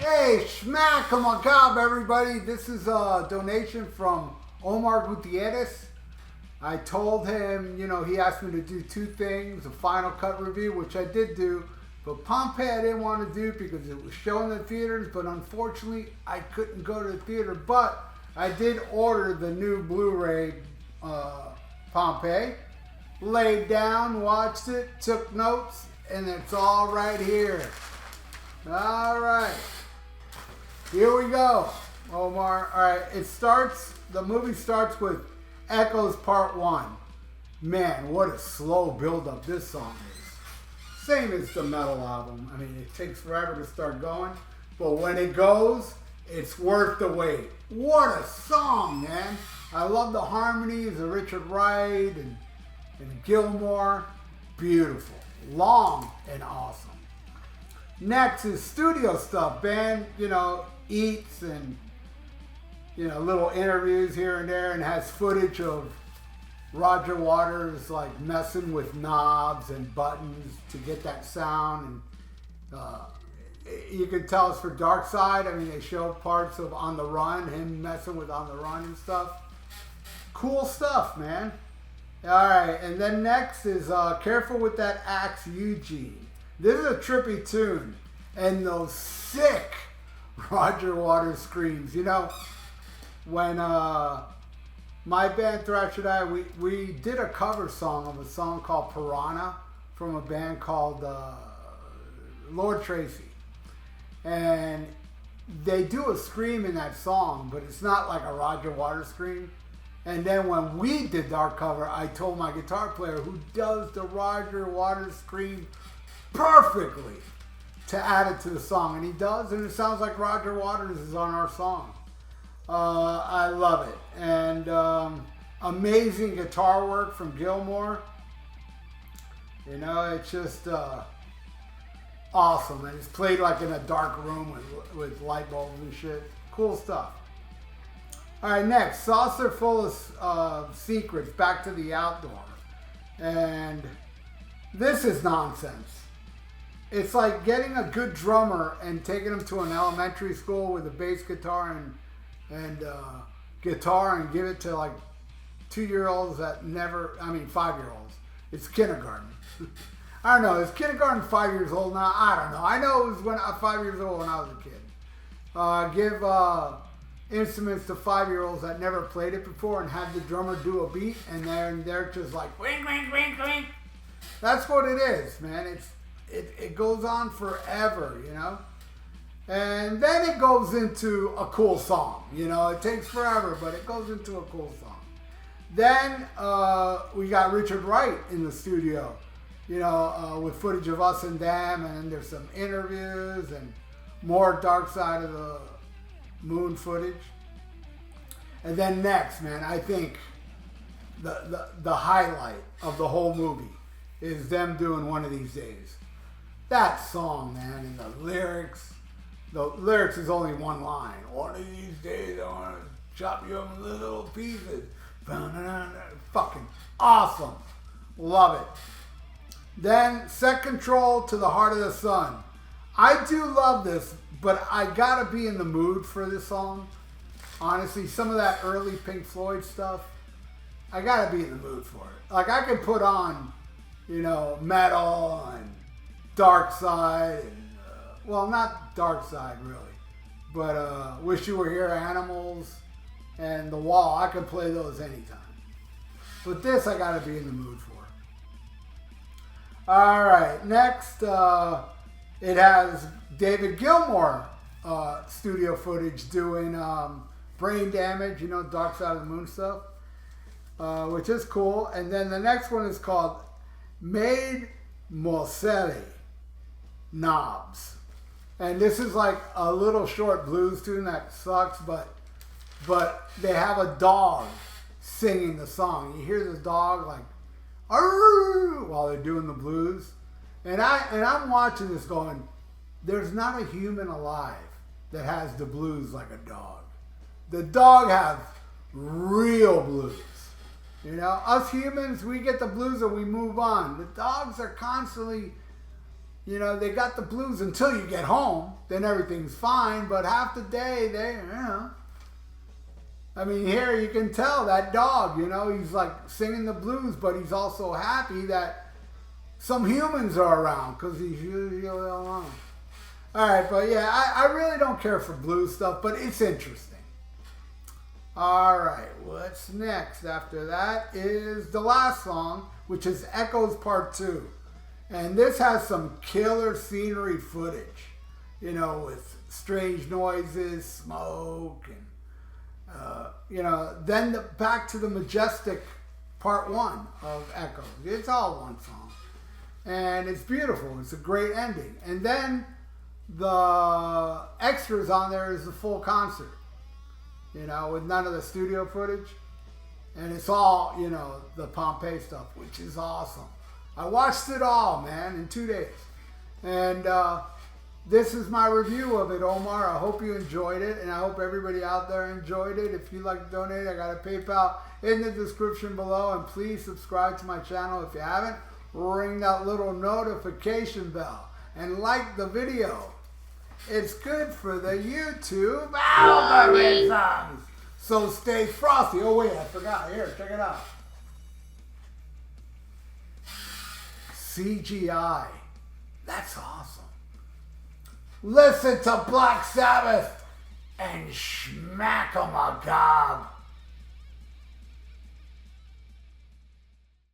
Hey, schmack, come on, cob, everybody. This is a donation from Omar Gutierrez. I told him, he asked me to do two things, a Final Cut review, which I did do, but Pompeii I didn't want to do because it was showing in the theaters, but unfortunately I couldn't go to the theater, but I did order the new Blu-ray Pompeii, laid down, watched it, took notes, and it's all right here. All right. Here we go, Omar. All right, the movie starts with Echoes Part 1. Man, what a slow build-up this song is. Same as the metal album. I mean, it takes forever to start going, but when it goes, it's worth the wait. What a song, man. I love the harmonies of Richard Wright and Gilmour. Beautiful, long, and awesome. Next is studio stuff. Band, eats and, little interviews here and there, and has footage of Roger Waters like messing with knobs and buttons to get that sound. And you can tell it's for Dark Side. I mean, they show parts of On the Run, him messing with On the Run and stuff. Cool stuff, man. All right, and then next is Careful with That Axe, Eugene. This is a trippy tune, and those sick Roger Waters screams. When my band Thrash and I, we did a cover song of a song called Piranha from a band called Lord Tracy. And they do a scream in that song, but it's not like a Roger Waters scream. And then when we did our cover, I told my guitar player, who does the Roger Waters scream perfectly, to add it to the song, and he does, and it sounds like Roger Waters is on our song. I love it. And amazing guitar work from Gilmour. It's just awesome, and it's played like in a dark room with light bulbs and shit. Cool stuff. All right, next, Saucer Full of Secrets, Back to the Outdoor. And this is nonsense. It's like getting a good drummer and taking him to an elementary school with a bass guitar and guitar and give it to like 2-year-olds that 5-year-olds. It's kindergarten. I don't know. Is kindergarten 5 years old now? I don't know. I know it was when I was 5 years old when I was a kid. Give instruments to 5-year-olds that never played it before and have the drummer do a beat, and they're just like wink, wink, wink, wink. That's what it is, man. It goes on forever, and then it goes into a cool song. It takes forever, but it goes into a cool song. Then we got Richard Wright in the studio, with footage of us and them, and there's some interviews and more Dark Side of the Moon footage. And then next, man, I think the highlight of the whole movie is them doing One of These Days. That song, man, and the lyrics is only one line. One of these days I want to chop you up in little pieces. Fucking awesome. Love it. Then Set Control to the Heart of the Sun. I do love this, but I gotta be in the mood for this song. Honestly, some of that early Pink Floyd stuff, I gotta be in the mood for it. Like, I could put on, metal and Dark Side, and, not Dark Side really, but Wish You Were Here, Animals, and The Wall. I could play those anytime. But this I gotta be in the mood for. All right, next, it has David Gilmour studio footage doing Brain Damage, Dark Side of the Moon stuff, which is cool. And then the next one is called Made Moseley Knobs. And this is like a little short blues tune that sucks, but they have a dog singing the song. You hear this dog like, arr, while they're doing the blues. And I'm watching this going, there's not a human alive that has the blues like a dog. The dog has real blues. Us humans, we get the blues and we move on. The dogs are constantly, You know, they got the blues until you get home. Then everything's fine. But half the day, I mean, here you can tell that dog, you know, he's like singing the blues, but he's also happy that some humans are around because he's usually alone. All right, but yeah, I really don't care for blues stuff, but it's interesting. All right, what's next after that is the last song, which is Echoes Part 2. And this has some killer scenery footage, you know, with strange noises, smoke, and, you know, then back to the majestic Part 1 of Echoes. It's all one song. And it's beautiful. It's a great ending. And then the extras on there is the full concert, you know, with none of the studio footage. And it's all, you know, the Pompeii stuff, which is awesome. I watched it all, man, in 2 days. And this is my review of it, Omar. I hope you enjoyed it, and I hope everybody out there enjoyed it. If you'd like to donate, I got a PayPal in the description below. And please subscribe to my channel if you haven't. Ring that little notification bell and like the video. It's good for the YouTube algorithm. So stay frosty. Oh wait, I forgot. Here, check it out. CGI. That's awesome. Listen to Black Sabbath and smack 'em a gob.